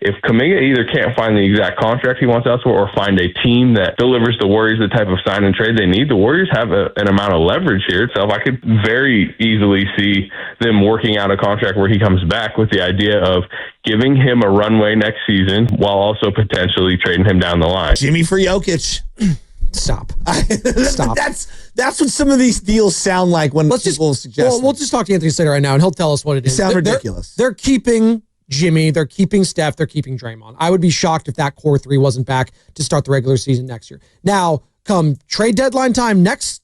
if Kuminga either can't find the exact contract he wants elsewhere or find a team that delivers the Warriors the type of sign and trade they need, the Warriors have an amount of leverage here itself. I could very easily see them working out a contract where he comes back with the idea of giving him a runway next season while also potentially trading him down the line. Jimmy for Jokic. Stop. That's what some of these deals sound like when people suggest. Well, we'll just talk to Anthony Slater right now, and he'll tell us what it is. Sound ridiculous. They're keeping Jimmy. They're keeping Steph. They're keeping Draymond. I would be shocked if that core three wasn't back to start the regular season next year. Now, come trade deadline time next,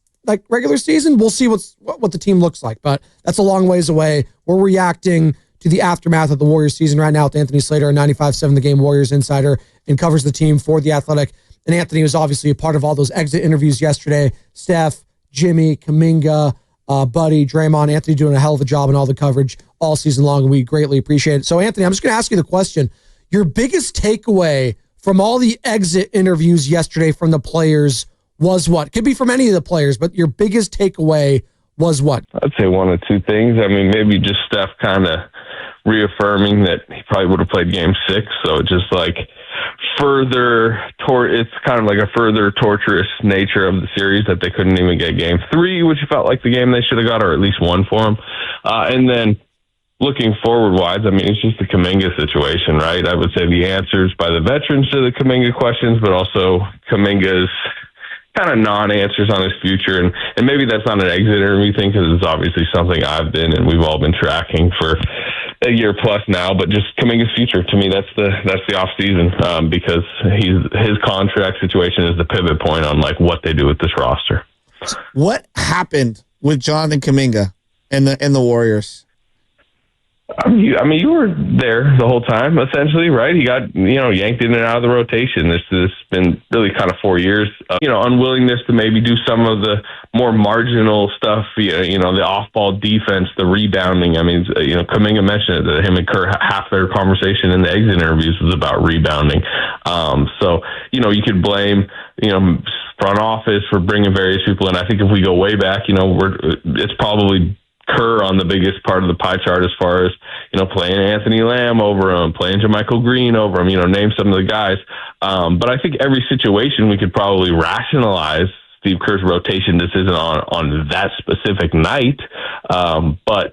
regular season, we'll see what the team looks like. But that's a long ways away. We're reacting to the aftermath of the Warriors season right now with Anthony Slater, a 95.7 The Game Warriors insider, and covers the team for The Athletic. And Anthony was obviously a part of all those exit interviews yesterday. Steph, Jimmy, Kuminga, Buddy, Draymond. Anthony doing a hell of a job in all the coverage all season long, and we greatly appreciate it. So, Anthony, I'm just going to ask you the question. Your biggest takeaway from all the exit interviews yesterday from the players was what? Could be from any of the players, but your biggest takeaway was what? I'd say one of two things. I mean, maybe just Steph kind of reaffirming that he probably would have played game 6, so it's just it's kind of like a further torturous nature of the series that they couldn't even get game 3, which felt like the game they should have got, or at least one for them. And then looking forward-wise, I mean, it's just the Kuminga situation, right? I would say the answers by the veterans to the Kuminga questions, but also Kuminga's kind of non-answers on his future. And maybe that's not an exit interview thing, because it's obviously something I've been and we've all been tracking for a year plus now, but just Kuminga's future, to me, that's the off season, because his contract situation is the pivot point on what they do with this roster. What happened with Jonathan Kuminga and the Warriors? I mean, you were there the whole time, essentially, right? He got, yanked in and out of the rotation. This has been really kind of 4 years. Unwillingness to maybe do some of the more marginal stuff, the off-ball defense, the rebounding. I mean, Kuminga mentioned it, that him and Kerr, half their conversation in the exit interviews was about rebounding. So, you could blame, front office for bringing various people in. I think if we go way back, it's probably Kerr on the biggest part of the pie chart as far as, playing Anthony Lamb over him, playing JaMychal Green over him, name some of the guys. But I think every situation we could probably rationalize Steve Kerr's rotation decision on that specific night. But,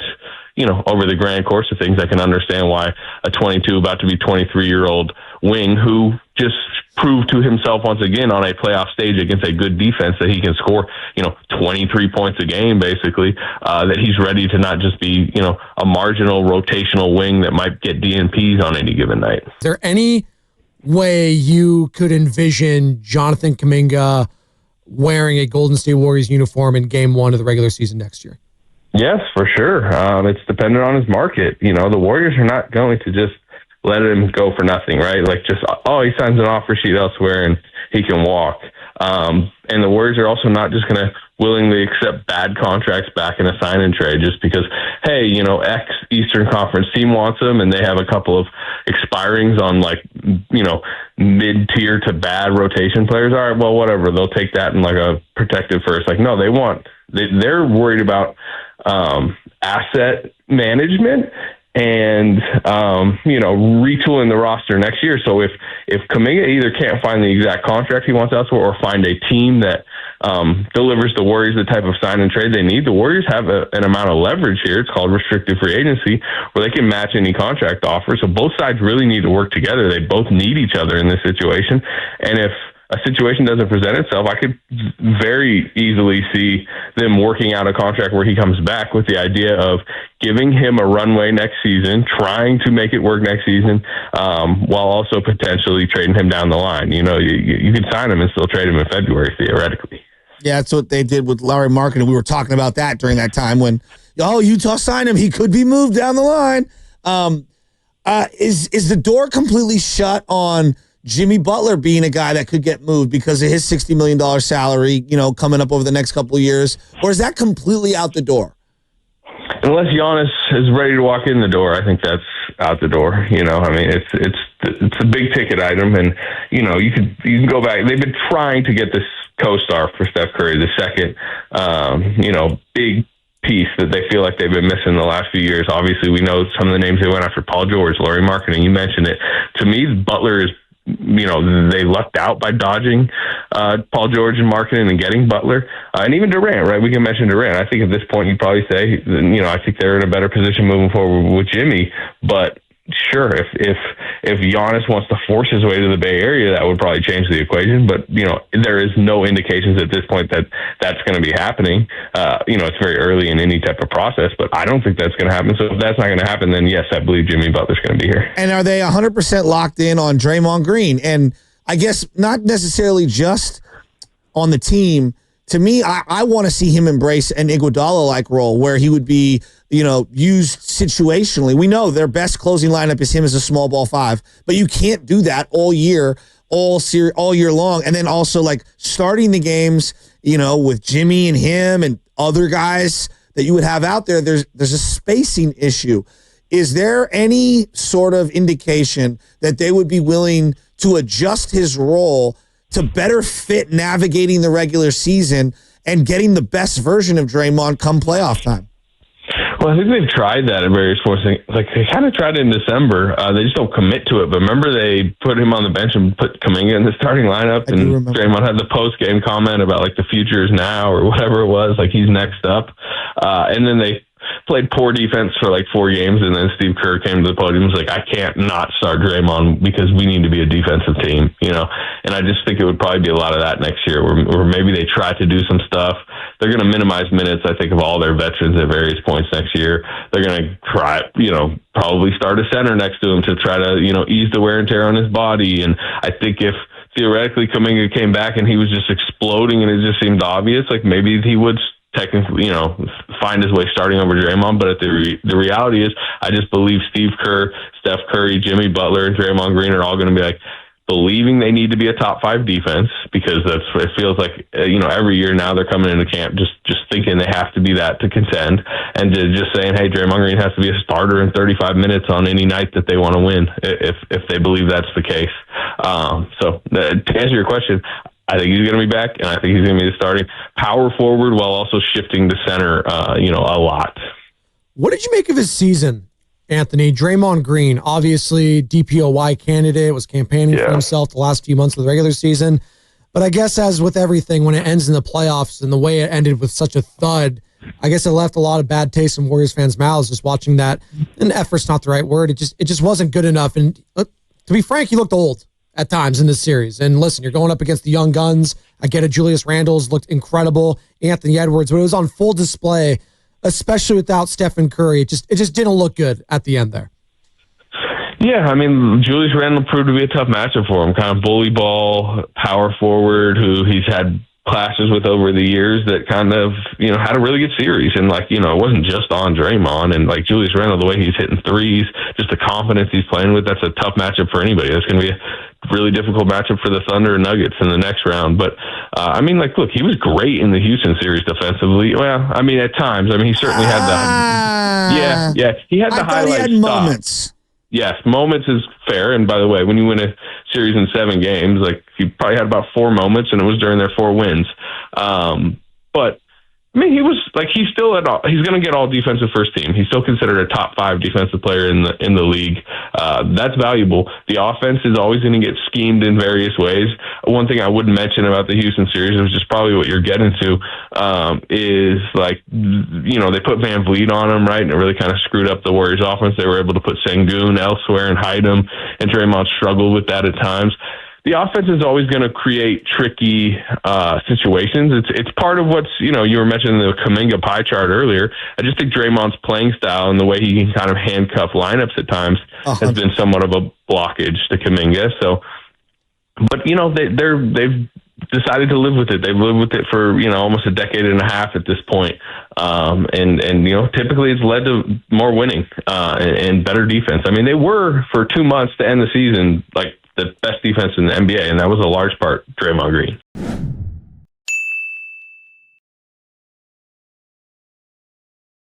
over the grand course of things, I can understand why a 22, about to be 23-year-old wing who just proved to himself once again on a playoff stage against a good defense that he can score, 23 points a game, basically, that he's ready to not just be, a marginal rotational wing that might get DNPs on any given night. Is there any way you could envision Jonathan Kuminga wearing a Golden State Warriors uniform in game 1 of the regular season next year? Yes, for sure. It's dependent on his market. The Warriors are not going to just let him go for nothing, right? He signs an offer sheet elsewhere and he can walk. And the Warriors are also not just going to willingly accept bad contracts back in a sign and trade just because, hey, X Eastern Conference team wants them and they have a couple of expirings on mid-tier to bad rotation players. All right, well, whatever. They'll take that in a protective first. No, they're worried about asset management and retooling the roster next year. So if Kuminga either can't find the exact contract he wants elsewhere or find a team that delivers the Warriors the type of sign and trade they need, the Warriors have an amount of leverage here. It's called restricted free agency, where they can match any contract offer. So both sides really need to work together. They both need each other in this situation. And if a situation doesn't present itself, I could very easily see them working out a contract where he comes back with the idea of giving him a runway next season, trying to make it work next season, while also potentially trading him down the line. You can sign him and still trade him in February, theoretically. Yeah, that's what they did with Larry Markkinen. We were talking about that during that time when, Utah signed him. He could be moved down the line. Is the door completely shut on Jimmy Butler being a guy that could get moved because of his $60 million salary, coming up over the next couple of years? Or is that completely out the door? Unless Giannis is ready to walk in the door, I think that's out the door. I mean, it's a big ticket item, and you can go back. They've been trying to get this co-star for Steph Curry, the second, big piece that they feel like they've been missing the last few years. Obviously, we know some of the names they went after: Paul George, Lauri Markkanen. You mentioned it. To me, Butler is, they lucked out by dodging Paul George and Markkanen and getting Butler, and even Durant. Right? We can mention Durant. I think at this point, you'd probably say, I think they're in a better position moving forward with Jimmy, but. Sure, if Giannis wants to force his way to the Bay Area, that would probably change the equation. But there is no indications at this point that that's going to be happening. It's very early in any type of process, but I don't think that's going to happen. So if that's not going to happen, then yes, I believe Jimmy Butler's going to be here. And are they 100% locked in on Draymond Green? And I guess not necessarily just on the team. To me, I want to see him embrace an Iguodala-like role where he would be, used situationally. We know their best closing lineup is him as a small ball five, but you can't do that all year long. And then also like starting the games, with Jimmy and him and other guys that you would have out there. There's a spacing issue. Is there any sort of indication that they would be willing to adjust his role to better fit navigating the regular season and getting the best version of Draymond come playoff time? Well, I think they've tried that at various points. Like they kind of tried it in December. They just don't commit to it. But remember, they put him on the bench and put Kuminga in the starting lineup. And Draymond had the post-game comment about like the future is now or whatever it was. Like he's next up. And then they played poor defense for like 4 games, and then Steve Kerr came to the podium and was like, I can't not start Draymond because we need to be a defensive team, And I just think it would probably be a lot of that next year where maybe they try to do some stuff. They're going to minimize minutes, I think, of all their veterans at various points next year. They're going to try, probably start a center next to him to try to, ease the wear and tear on his body. And I think if theoretically Kuminga came back and he was just exploding and it just seemed obvious, like maybe he would technically, find his way starting over Draymond. But the reality is, I just believe Steve Kerr, Steph Curry, Jimmy Butler, and Draymond Green are all going to be like believing they need to be a top 5 defense because it feels like, every year now they're coming into camp just thinking they have to be that to contend, and to just saying, hey, Draymond Green has to be a starter in 35 minutes on any night that they want to win if they believe that's the case. So to answer your question, I think he's going to be back, and I think he's going to be the starting power forward while also shifting to center, a lot. What did you make of his season, Anthony? Draymond Green, obviously DPOY candidate, was campaigning for himself the last few months of the regular season. But I guess as with everything, when it ends in the playoffs and the way it ended with such a thud, I guess it left a lot of bad taste in Warriors fans' mouths just watching that. And effort's not the right word. It just wasn't good enough. And to be frank, he looked old at times in this series. And listen, you're going up against the young guns. I get it. Julius Randle's looked incredible. Anthony Edwards, but it was on full display, especially without Stephen Curry. It just didn't look good at the end there. Yeah, I mean, Julius Randle proved to be a tough matchup for him. Kind of bully ball, power forward, who he's had clashes with over the years that kind of, had a really good series. And it wasn't just on Draymond, and like Julius Randle, the way he's hitting threes, just the confidence he's playing with, that's a tough matchup for anybody. That's going to be a really difficult matchup for the Thunder and Nuggets in the next round. But look, he was great in the Houston series defensively. Well, at times, he certainly had the, he had the highlight. He had moments. Yes, moments is fair. And by the way, when you win a series in 7 games, he probably had about 4 moments, and it was during their 4 wins. But he was he's still he's going to get all defensive first team. He's still considered a top 5 defensive player in the league. That's valuable. The offense is always going to get schemed in various ways. One thing I wouldn't mention about the Houston series, which is probably what you're getting to, is they put Van Vliet on him, right? And it really kind of screwed up the Warriors offense. They were able to put Sengun elsewhere and hide him, and Draymond struggled with that at times. The offense is always going to create tricky situations. It's part of what's, you were mentioning the Kuminga pie chart earlier. I just think Draymond's playing style and the way he can kind of handcuff lineups at times has been somewhat of a blockage to Kuminga. So, but, they've decided to live with it. They've lived with it for, almost a decade and a half at this point. And typically it's led to more winning and better defense. They were for 2 months to end the season, the best defense in the NBA, and that was a large part Draymond Green.